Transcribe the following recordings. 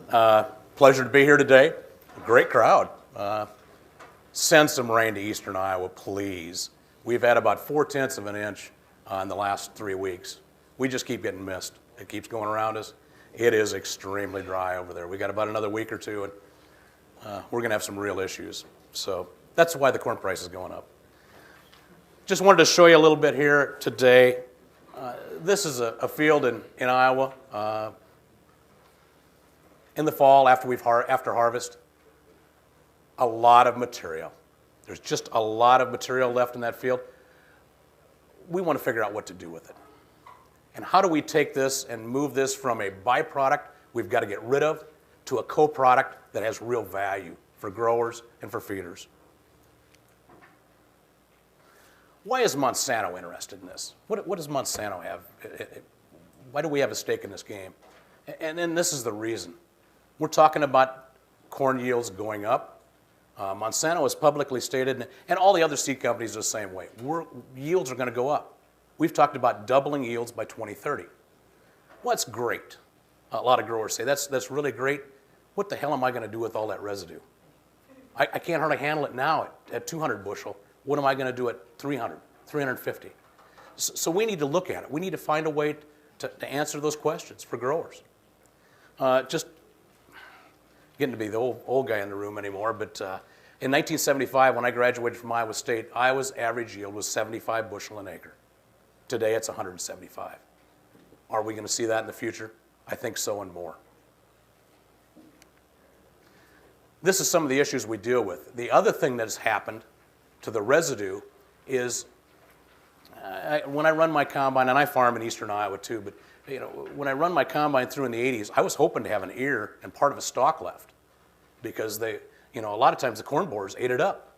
Pleasure to be here today. Great crowd. Send some rain to eastern Iowa, please. We've had about 4/10 of an inch in the last 3 weeks. We just keep getting missed. It keeps going around us. It is extremely dry over there. We got about another week or two, and we're going to have some real issues. So that's why the corn price is going up. Just wanted to show you a little bit here today. This is a field in Iowa in the fall after harvest. A lot of material. There's just a lot of material left in that field. We want to figure out what to do with it. And how do we take this and move this from a byproduct we've got to get rid of to a co-product that has real value for growers and for feeders? Why is Monsanto interested in this? What does Monsanto have? Why do we have a stake in this game? And then this is the reason. We're talking about corn yields going up. Monsanto has publicly stated, and all the other seed companies are the same way, yields are going to go up. We've talked about doubling yields by 2030. Well, that's great. A lot of growers say, that's really great. What the hell am I going to do with all that residue? I can't hardly handle it now at 200 bushel. What am I going to do at 300, 350? So we need to look at it. We need to find a way to answer those questions for growers. Just getting to be the old guy in the room anymore, but in 1975, when I graduated from Iowa State, Iowa's average yield was 75 bushel an acre. Today, it's 175. Are we going to see that in the future? I think so, and more. This is some of the issues we deal with. The other thing that has happened to the residue is when I run my combine, and I farm in eastern Iowa too, but when I run my combine through in the 80s, I was hoping to have an ear and part of a stalk left because a lot of times the corn borers ate it up.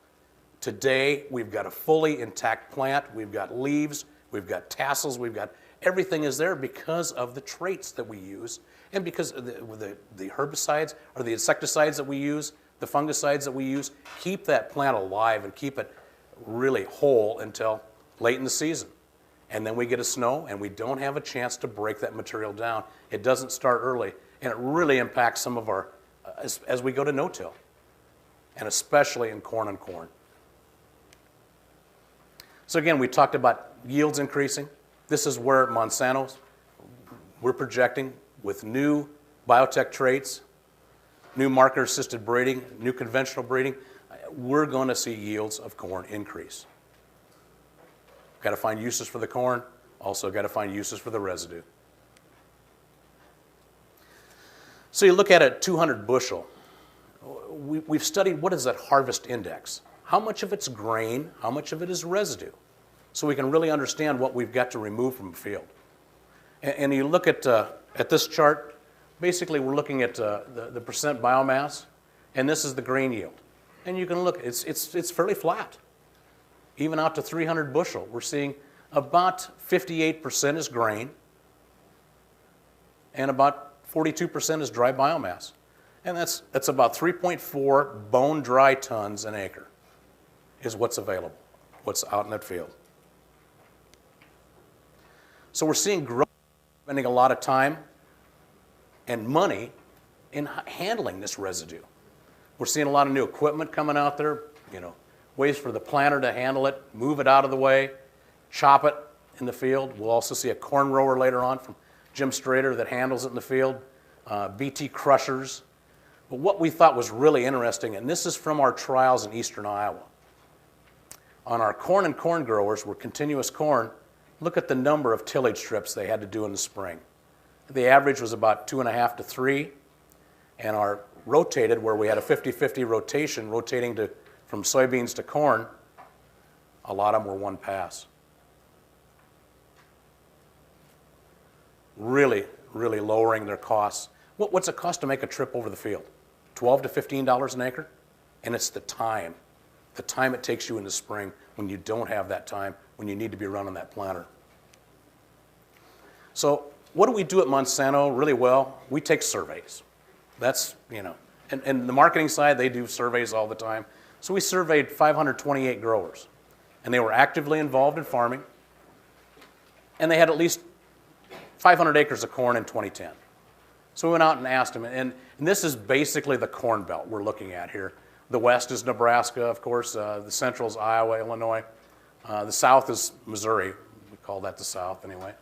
Today, we've got a fully intact plant. We've got leaves. We've got tassels. We've got everything is there because of the traits that we use and because of the herbicides or the insecticides that we use, the fungicides that we use, keep that plant alive and keep it really whole until late in the season. And then we get a snow and we don't have a chance to break that material down. It doesn't start early, and it really impacts some of our, as we go to no-till, and especially in corn and corn. So again, we talked about yields increasing. This is where Monsanto's, we're projecting with new biotech traits, new marker-assisted breeding, new conventional breeding, we're going to see yields of corn increase. Got to find uses for the corn, also got to find uses for the residue. So you look at it, 200 bushel. We've studied what is that harvest index. How much of it's grain, how much of it is residue? So we can really understand what we've got to remove from a field. And you look at this chart, basically we're looking at the percent biomass, and this is the grain yield. And you can look, it's fairly flat. Even out to 300 bushel, we're seeing about 58% is grain, and about 42% is dry biomass. And that's about 3.4 bone-dry tons an acre is what's available, what's out in that field. So we're seeing growth spending a lot of time and money in handling this residue. We're seeing a lot of new equipment coming out there, ways for the planter to handle it, move it out of the way, chop it in the field. We'll also see a corn rower later on from Jim Strader that handles it in the field, BT crushers. But what we thought was really interesting, and this is from our trials in eastern Iowa. On our corn and corn growers, where continuous corn, look at the number of tillage strips they had to do in the spring. The average was about 2.5 to 3, and our rotated, where we had a 50-50 rotation, rotating from soybeans to corn, a lot of them were one pass. Really, really lowering their costs. What's it cost to make a trip over the field? $12 to $15 an acre? And it's the time it takes you in the spring when you don't have that time, when you need to be running that planter. So what do we do at Monsanto really well? We take surveys. That's, and the marketing side, they do surveys all the time. So we surveyed 528 growers, and they were actively involved in farming, and they had at least 500 acres of corn in 2010. So we went out and asked them, and this is basically the Corn Belt we're looking at here. The west is Nebraska, of course. The central is Iowa, Illinois. The south is Missouri. We call that the south anyway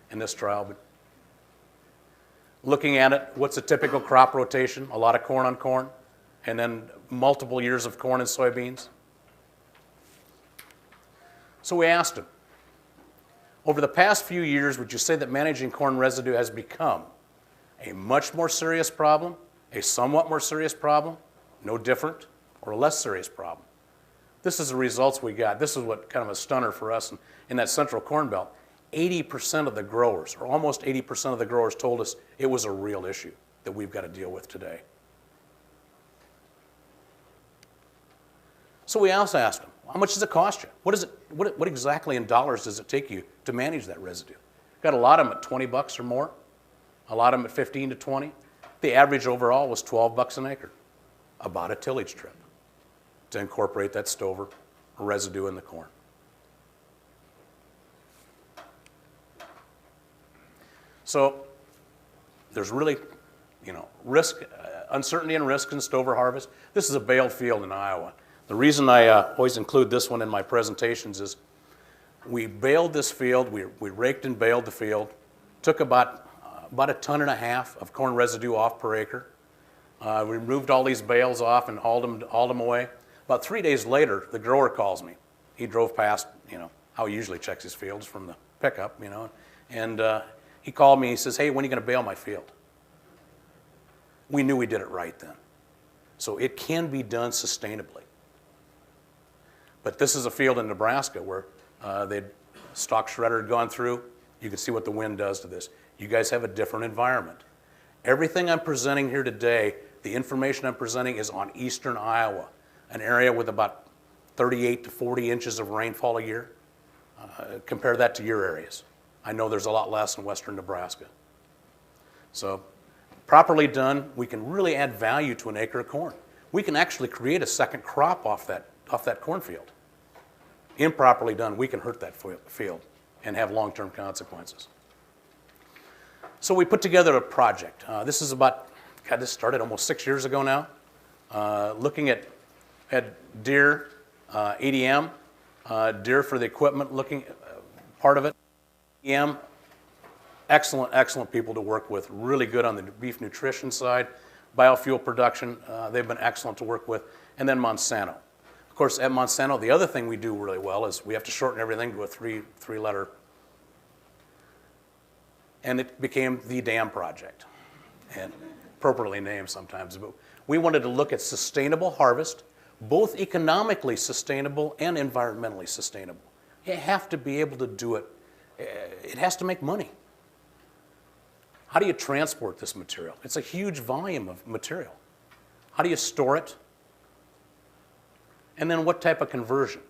in this trial. But looking at it, what's a typical crop rotation? A lot of corn on corn, and then multiple years of corn and soybeans. So we asked them, over the past few years, would you say that managing corn residue has become a much more serious problem, a somewhat more serious problem, no different, or a less serious problem? This is the results we got. This is what kind of a stunner for us in that central corn belt. 80% of the growers, or almost 80% of the growers, told us it was a real issue that we've got to deal with today. So we also asked them, how much does it cost you? What exactly in dollars does it take you to manage that residue? Got a lot of them at $20 or more, a lot of them at 15 to 20. The average overall was $12 an acre, about a tillage trip to incorporate that stover residue in the corn. So there's really, risk, uncertainty and risk in stover harvest. This is a baled field in Iowa. The reason I always include this one in my presentations is we baled this field, we raked and baled the field, took about 1.5 tons of corn residue off per acre. We removed all these bales off and hauled them away. About 3 days later, the grower calls me. He drove past, how he usually checks his fields from the pickup, and he called me. He says, hey, when are you going to bale my field? We knew we did it right then. So it can be done sustainably. But this is a field in Nebraska where the stalk shredder had gone through. You can see what the wind does to this. You guys have a different environment. Everything I'm presenting here today, the information I'm presenting is on eastern Iowa, an area with about 38 to 40 inches of rainfall a year. Compare that to your areas. I know there's a lot less in western Nebraska. So properly done, we can really add value to an acre of corn. We can actually create a second crop off that cornfield. Improperly done, we can hurt that field and have long-term consequences. So we put together a project. This started almost 6 years ago now, looking at Deere, ADM, Deere for the equipment, looking part of it. ADM, excellent people to work with, really good on the beef nutrition side, biofuel production, they've been excellent to work with, and then Monsanto. Of course, at Monsanto, the other thing we do really well is we have to shorten everything to a three-letter, and it became the DAM project, and appropriately named sometimes. But we wanted to look at sustainable harvest, both economically sustainable and environmentally sustainable. You have to be able to do it. It has to make money. How do you transport this material? It's a huge volume of material. How do you store it? And then what type of conversion?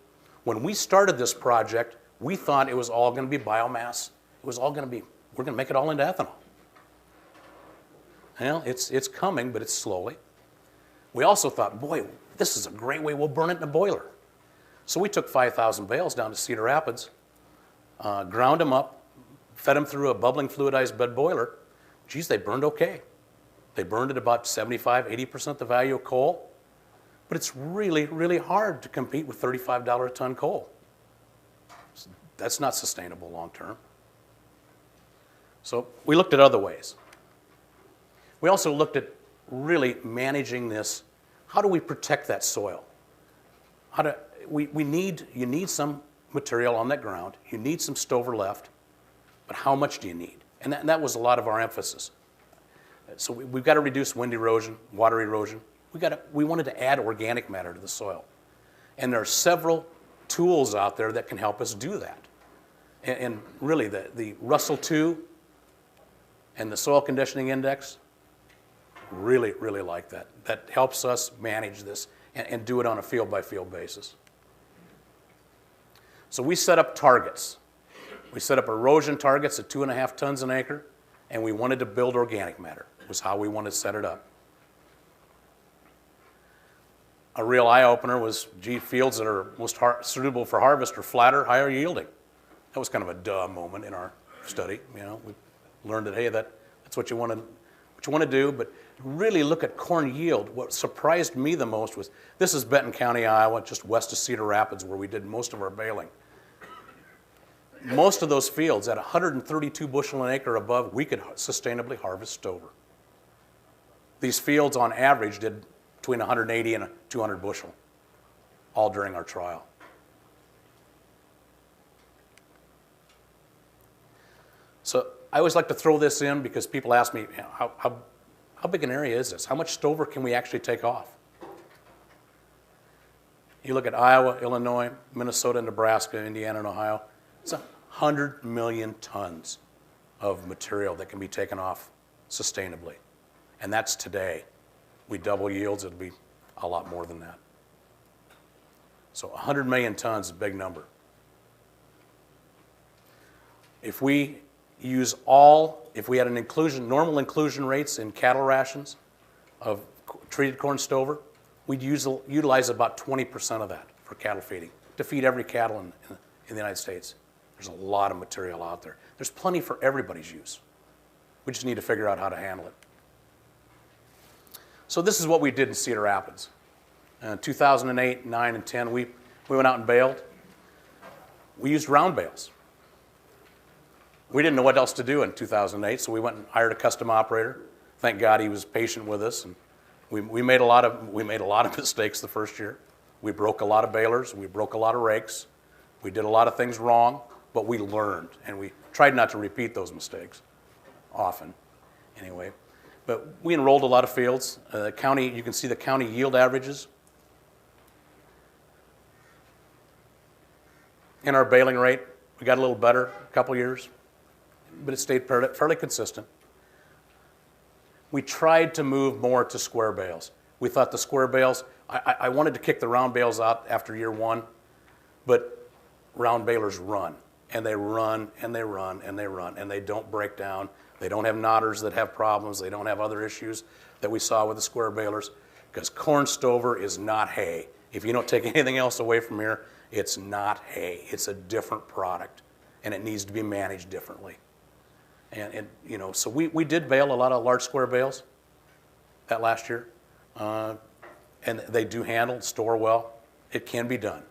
When we started this project, we thought it was all going to be biomass. It was all going to be, we're going to make it all into ethanol. Well, it's coming, but it's slowly. We also thought, boy, this is a great way, we'll burn it in a boiler. So we took 5,000 bales down to Cedar Rapids, ground them up, fed them through a bubbling fluidized bed boiler. Geez, they burned okay. They burned at about 75, 80% the value of coal. But it's really, really hard to compete with $35 a ton coal. That's not sustainable long term. So we looked at other ways. We also looked at really managing this. How do we protect that soil? You need some material on that ground. You need some stover left. But how much do you need? And that was a lot of our emphasis. So we've got to reduce wind erosion, water erosion. We wanted to add organic matter to the soil. And there are several tools out there that can help us do that. And really, the Russell II and the Soil Conditioning Index, really, really like that. That helps us manage this and do it on a field-by-field basis. So we set up targets. We set up erosion targets at 2.5 tons an acre, and we wanted to build organic matter, was how we wanted to set it up. A real eye-opener was, fields that are most suitable for harvest are flatter, higher yielding. That was kind of a duh moment in our study. We learned that, hey, that's what you want what you want to do, but really look at corn yield. What surprised me the most was, this is Benton County, Iowa, just west of Cedar Rapids, where we did most of our baling. Most of those fields, at 132 bushel an acre above, we could sustainably harvest stover. These fields, on average, did between 180 and 200 bushel, all during our trial. So I always like to throw this in because people ask me, how big an area is this? How much stover can we actually take off? You look at Iowa, Illinois, Minnesota, Nebraska, Indiana, and Ohio. It's 100 million tons of material that can be taken off sustainably. And that's today. We double yields, it'll be a lot more than that. So 100 million tons is a big number. If we had an normal inclusion rates in cattle rations of treated corn stover, we'd utilize about 20% of that for cattle feeding, to feed every cattle in the United States. There's a lot of material out there. There's plenty for everybody's use. We just need to figure out how to handle it. So this is what we did in Cedar Rapids. 2008, 9, and 10, we went out and baled. We used round bales. We didn't know what else to do in 2008, so we went and hired a custom operator. Thank God he was patient with us, and we made a lot of mistakes the first year. We broke a lot of balers, we broke a lot of rakes, we did a lot of things wrong, but we learned, and we tried not to repeat those mistakes often, anyway. But we enrolled a lot of fields. You can see the county yield averages. In our baling rate, we got a little better a couple years, but it stayed fairly consistent. We tried to move more to square bales. We thought the square bales, I wanted to kick the round bales out after year one, but round balers run, and they run, and they run, and they run, and they don't break down. They don't have knotters that have problems. They don't have other issues that we saw with the square balers, because corn stover is not hay. If you don't take anything else away from here, it's not hay. It's a different product, and it needs to be managed differently. And so we did bale a lot of large square bales that last year, and they do handle, store well. It can be done.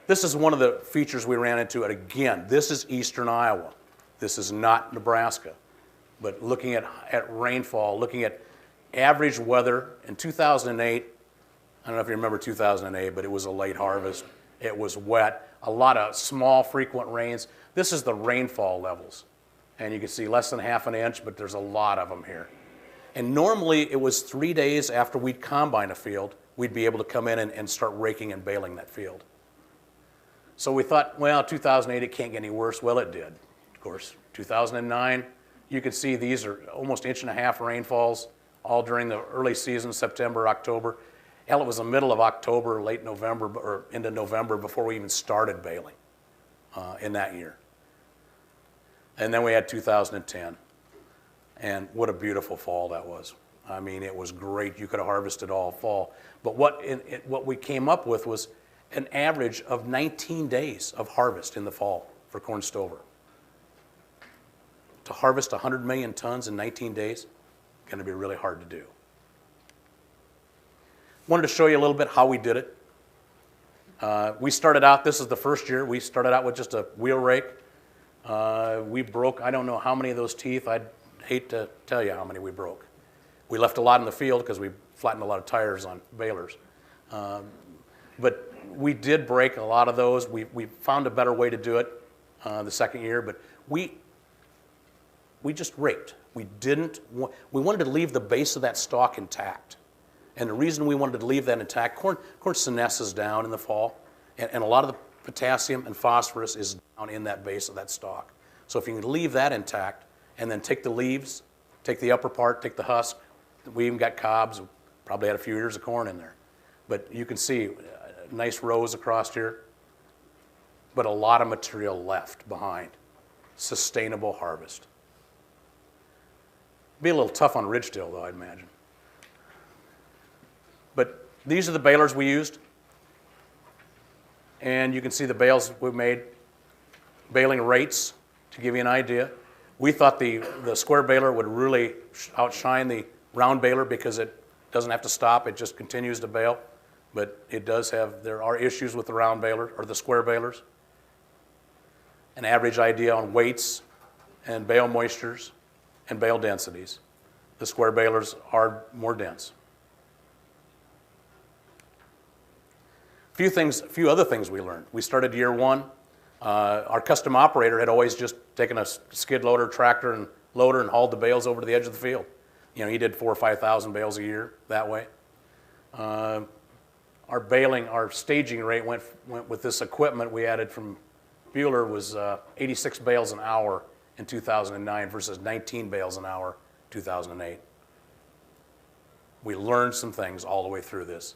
This is one of the features we ran into, and again, this is eastern Iowa. This is not Nebraska. But looking at rainfall, looking at average weather in 2008, I don't know if you remember 2008, but it was a late harvest. It was wet, a lot of small, frequent rains. This is the rainfall levels. And you can see less than half an inch, but there's a lot of them here. And normally it was 3 days after we'd combine a field, we'd be able to come in and start raking and baling that field. So we thought, well, 2008, it can't get any worse. Well, it did, of course. 2009, you can see these are almost 1.5 inch rainfalls all during the early season, September, October. Hell, it was the middle of October, late November, or into November before we even started baling in that year. And then we had 2010. And what a beautiful fall that was. I mean, it was great. You could have harvested all fall. But what we came up with was an average of 19 days of harvest in the fall for corn stover. To harvest 100 million tons in 19 days, going to be really hard to do. Wanted to show you a little bit how we did it. We started out, this is the first year, we started out with just a wheel rake. We broke, I don't know how many of those teeth, I'd hate to tell you how many we broke. We left a lot in the field because we flattened a lot of tires on balers. But we did break a lot of those. We found a better way to do it the second year, but we just raked. We wanted to leave the base of that stalk intact. And the reason we wanted to leave that intact, corn senesces down in the fall, and a lot of the potassium and phosphorus is down in that base of that stalk. So if you can leave that intact, and then take the leaves, take the upper part, take the husk, we even got cobs, probably had a few ears of corn in there. But you can see nice rows across here, but a lot of material left behind. Sustainable harvest. Be a little tough on Ridgedale though, I'd imagine. But these are the balers we used. And you can see the bales we made, baling rates, to give you an idea. We thought the square baler would really outshine the round baler because it doesn't have to stop, it just continues to bale. But it does have, there are issues with the round baler or the square balers. An average idea on weights and bale moistures and bale densities. The square balers are more dense. A few other things we learned. We started year one. Our custom operator had always just taken a skid loader, tractor, and loader and hauled the bales over to the edge of the field. You know, he did 4,000 or 5,000 bales a year that way. Our staging rate went with this equipment we added from Bueller was 86 bales an hour in 2009 versus 19 bales an hour in 2008. We learned some things all the way through this.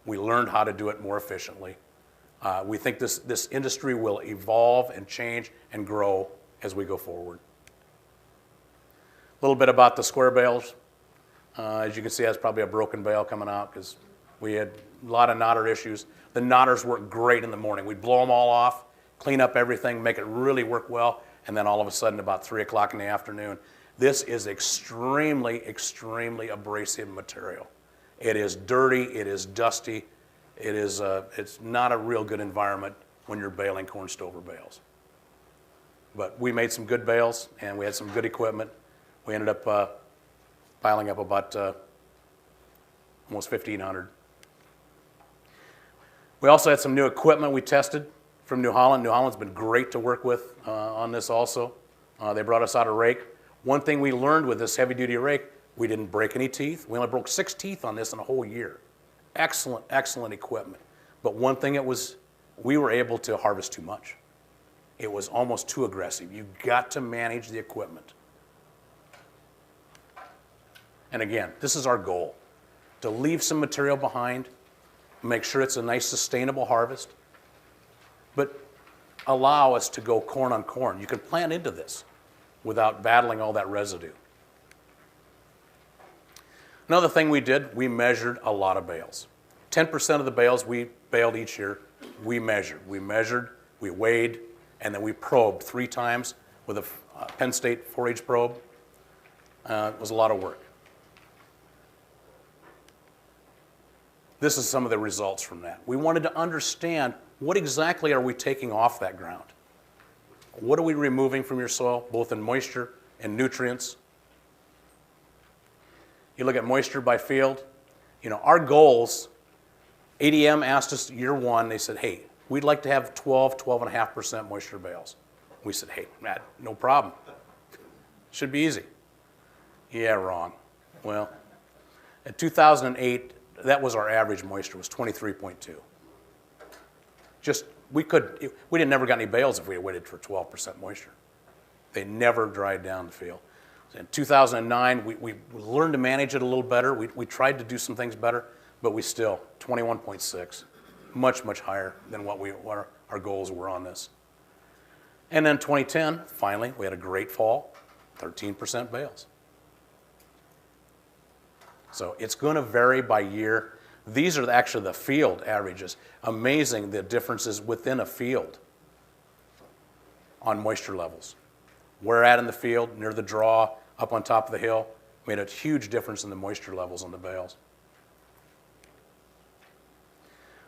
We learned how to do it more efficiently. We think this industry will evolve and change and grow as we go forward. A little bit about the square bales. As you can see, that's probably a broken bale coming out because we had a lot of knotter issues. The knotters work great in the morning. We'd blow them all off, clean up everything, make it really work well, and then all of a sudden about 3 o'clock in the afternoon, this is extremely, extremely abrasive material. It is dirty, it is dusty, it's not a real good environment when you're baling corn stover bales. But we made some good bales and we had some good equipment. We ended up piling up about almost 1,500. We also had some new equipment we tested from New Holland. New Holland's been great to work with on this also. They brought us out a rake. One thing we learned with this heavy-duty rake, we didn't break any teeth. We only broke 6 teeth on this in a whole year. Excellent, excellent equipment. But one thing we were able to harvest too much. It was almost too aggressive. You've got to manage the equipment. And again, this is our goal, to leave some material behind, make sure it's a nice sustainable harvest, but allow us to go corn on corn. You can plant into this without battling all that residue. Another thing we did, we measured a lot of bales. 10% of the bales we baled each year, we measured. We measured, we weighed, and then we probed 3 times with a Penn State 4H probe. It was a lot of work. This is some of the results from that. We wanted to understand what exactly are we taking off that ground? What are we removing from your soil, both in moisture and nutrients? You look at moisture by field. You know, our goals, ADM asked us year one, they said, hey, we'd like to have 12.5% moisture bales. We said, hey, Matt, no problem. Should be easy. Yeah, wrong. Well, in 2008, that was our average moisture, was 23.2. We never got any bales if we had waited for 12% moisture. They never dried down the field. In 2009, we learned to manage it a little better. We tried to do some things better, but we still, 21.6, much, much higher than what our goals were on this. And then 2010, finally, we had a great fall, 13% bales. So it's going to vary by year. These are actually the field averages. Amazing the differences within a field on moisture levels. Where at in the field, near the draw, up on top of the hill, made a huge difference in the moisture levels on the bales.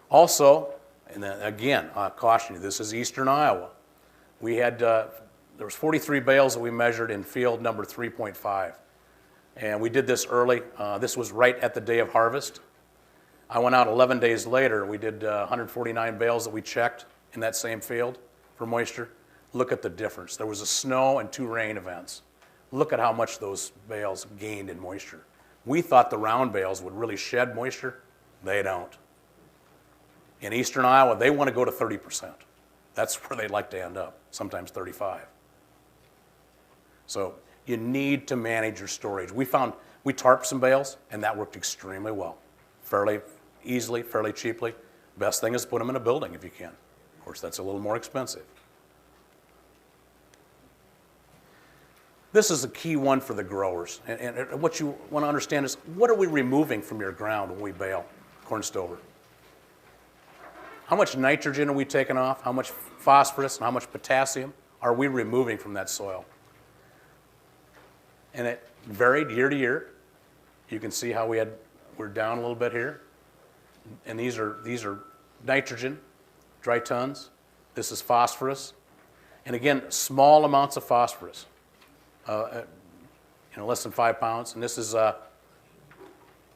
Also, and then again, I caution you, this is eastern Iowa. We had, there was 43 bales that we measured in field number 3.5. And we did this early. This was right at the day of harvest. I went out 11 days later. We did 149 bales that we checked in that same field for moisture. Look at the difference. There was a snow and 2 rain events. Look at how much those bales gained in moisture. We thought the round bales would really shed moisture. They don't. In eastern Iowa, they want to go to 30%. That's where they'd like to end up, sometimes 35. So you need to manage your storage. We tarped some bales, and that worked extremely well. Fairly easily, fairly cheaply. Best thing is to put them in a building if you can. Of course, that's a little more expensive. This is a key one for the growers. And what you want to understand is, what are we removing from your ground when we bale corn stover? How much nitrogen are we taking off? How much phosphorus and how much potassium are we removing from that soil? and it varied year to year. You can see how we're down a little bit here, and these are nitrogen, dry tons. This is phosphorus, and again, small amounts of phosphorus, less than 5 pounds, and this is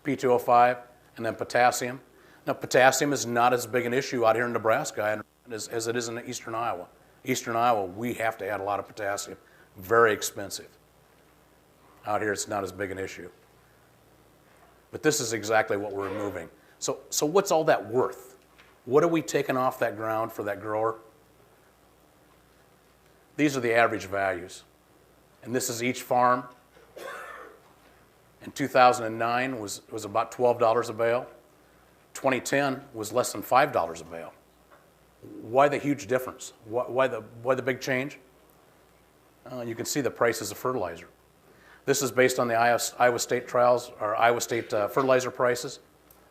P2O5, and then potassium. Now, potassium is not as big an issue out here in Nebraska as it is in eastern Iowa. Eastern Iowa, we have to add a lot of potassium. Very expensive. Out here, it's not as big an issue. But this is exactly what we're removing. So what's all that worth? What are we taking off that ground for that grower? These are the average values. And this is each farm. In 2009 was about $12 a bale. 2010 was less than $5 a bale. Why the huge difference? Why the big change? You can see the prices of fertilizer. This is based on the Iowa State trials, or Iowa State fertilizer prices.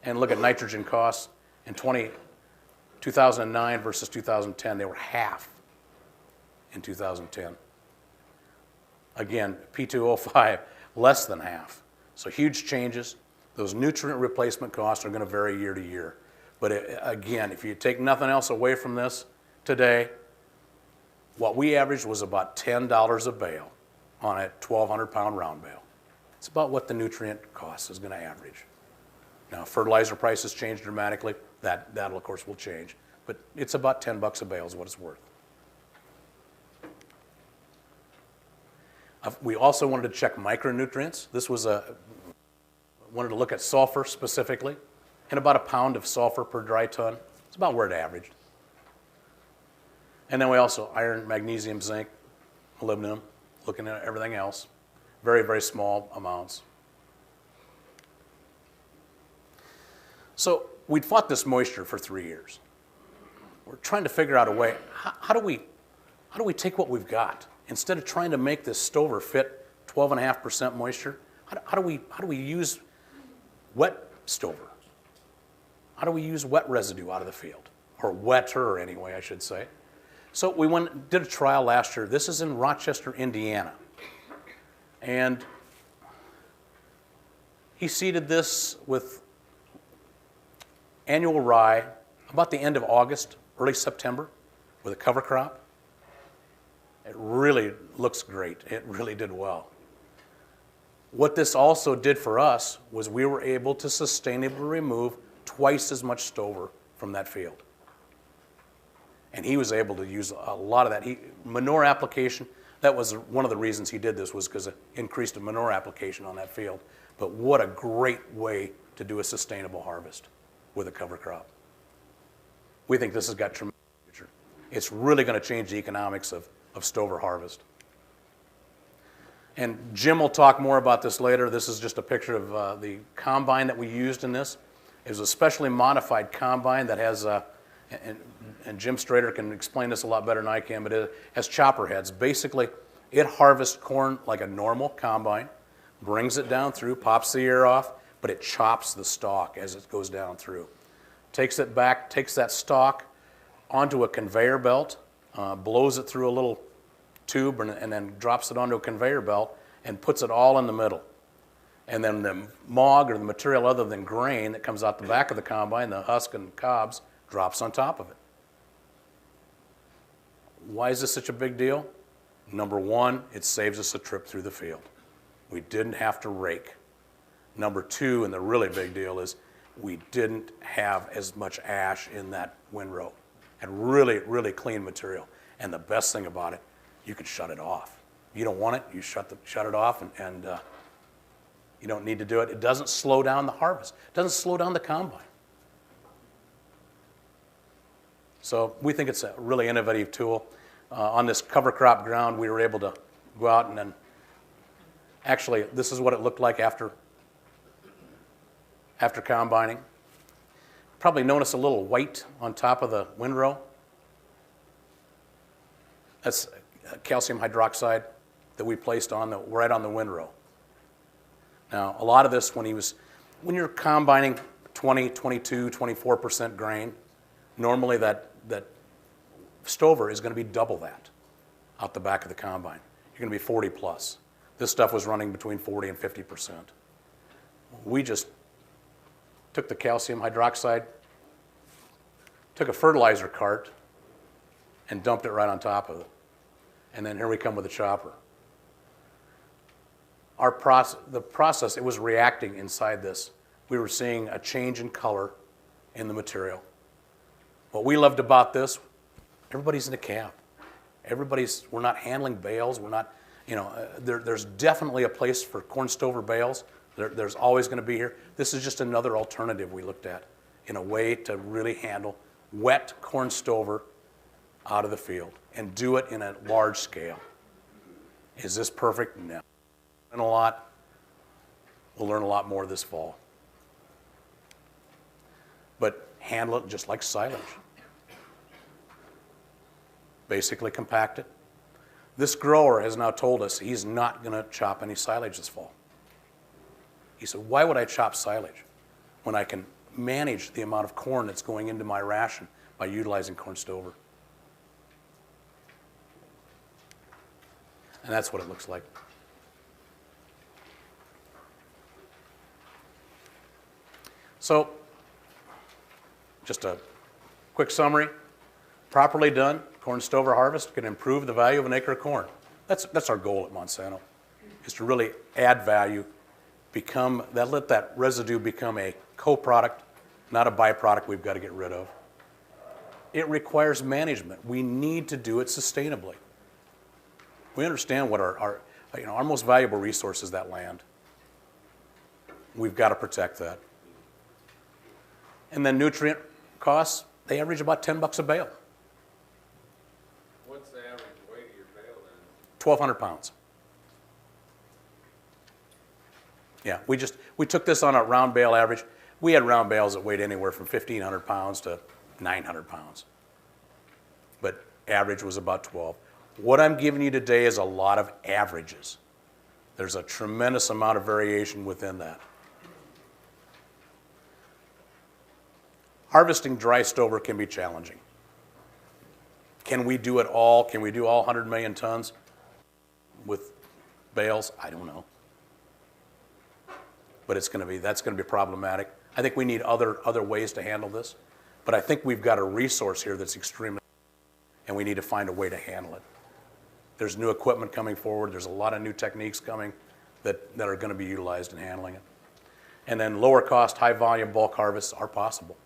And look at nitrogen costs in 2009 versus 2010. They were half in 2010. Again, P2O5, less than half. So huge changes. Those nutrient replacement costs are going to vary year to year. But again, if you take nothing else away from this today, what we averaged was about $10 a bale on a 1,200-pound round bale. It's about what the nutrient cost is going to average. Now, fertilizer prices change dramatically. That'll, of course, will change. But it's about $10 a bale is what it's worth. We also wanted to check micronutrients. This was wanted to look at sulfur specifically, and about a pound of sulfur per dry ton. It's about where it averaged. And then we also iron, magnesium, zinc, molybdenum, looking at everything else. Very, very small amounts. So we'd fought this moisture for 3 years. We're trying to figure out a way. How do we take what we've got? Instead of trying to make this stover fit 12.5% moisture, how do we use wet stover? How do we use wet residue out of the field? Or wetter, anyway, I should say. So we did a trial last year. This is in Rochester, Indiana. And he seeded this with annual rye about the end of August, early September, with a cover crop. It really looks great. It really did well. What this also did for us was we were able to sustainably remove twice as much stover from that field. And he was able to use a lot of that. Manure application, that was one of the reasons he did this, was because it increased the manure application on that field. But what a great way to do a sustainable harvest with a cover crop. We think this has got tremendous future. It's really going to change the economics of stover harvest. And Jim will talk more about this later. This is just a picture of the combine that we used in this. It was a specially modified combine that has, and Jim Strader can explain this a lot better than I can, but it has chopper heads. Basically, it harvests corn like a normal combine, brings it down through, pops the ear off, but it chops the stalk as it goes down through. Takes it back, takes that stalk onto a conveyor belt, blows it through a little tube, and then drops it onto a conveyor belt and puts it all in the middle. And then the mog, or the material other than grain that comes out the back of the combine, the husk and cobs, drops on top of it. Why is this such a big deal? Number one, it saves us a trip through the field. We didn't have to rake. Number two, and the really big deal, is we didn't have as much ash in that windrow. And really, really clean material. And the best thing about it, you can shut it off. You don't want it, you shut it off, and you don't need to do it. It doesn't slow down the harvest. It doesn't slow down the combine. So we think it's a really innovative tool. On this cover crop ground, we were able to go out and then, actually, this is what it looked like after combining. Probably notice a little white on top of the windrow. That's calcium hydroxide that we placed right on the windrow. Now, a lot of this, when you're combining 20, 22, 24% grain, normally that stover is going to be double that out the back of the combine. You're going to be 40 plus. this stuff was running between 40 and 50%. We just took the calcium hydroxide, took a fertilizer cart, and dumped it right on top of it. And then here we come with a chopper. The process, it was reacting inside this. We were seeing a change in color in the material. What we loved about this, everybody's in a cab. We're not handling bales. We're not, there's definitely a place for corn stover bales. There's always going to be here. This is just another alternative we looked at in a way to really handle wet corn stover out of the field and do it in a large scale. Is this perfect? No. Learn a lot. We'll learn a lot more this fall. But handle it just like silage. Basically compact it. This grower has now told us he's not going to chop any silage this fall. He said, why would I chop silage when I can manage the amount of corn that's going into my ration by utilizing corn stover? And that's what it looks like. So, just a quick summary. Properly done, corn stover harvest can improve the value of an acre of corn. That's our goal at Monsanto, is to really add value, let that residue become a co-product, not a byproduct we've got to get rid of. It requires management. We need to do it sustainably. We understand what our most valuable resource is, that land. We've got to protect that. And then nutrient costs, they average about $10 a bale. What's the average weight of your bale then? 1,200 pounds. Yeah, we took this on a round bale average. We had round bales that weighed anywhere from 1,500 pounds to 900 pounds. But average was about 12. What I'm giving you today is a lot of averages. There's a tremendous amount of variation within that. Harvesting dry stover can be challenging. Can we do it all? Can we do all 100 million tons with bales? I don't know. But that's going to be problematic. I think we need other ways to handle this. But I think we've got a resource here that's extremely, and we need to find a way to handle it. There's new equipment coming forward. There's a lot of new techniques coming that are going to be utilized in handling it. And then lower cost, high volume bulk harvests are possible.